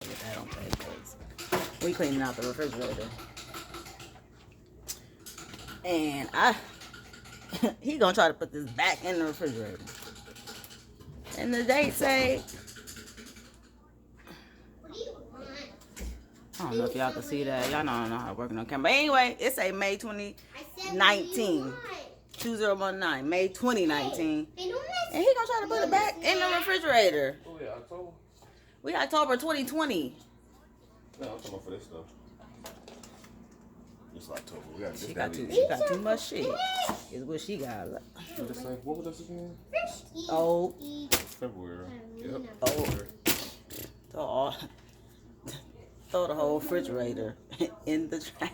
Get that on because we cleaning out the refrigerator. And he gonna try to put this back in the refrigerator. And the date say, I don't know if y'all can see that. Y'all know I don't know how to work on camera. But anyway, it say May 2019. 2019. May 2019. And he gonna try to put it back in the refrigerator. Oh yeah, October. We October 2020. No, I'm talking about for this stuff. It's October. She got too much shit. Is what she got. What was this again? Oh. February. Yep. Oh. Throw the whole refrigerator in the trash.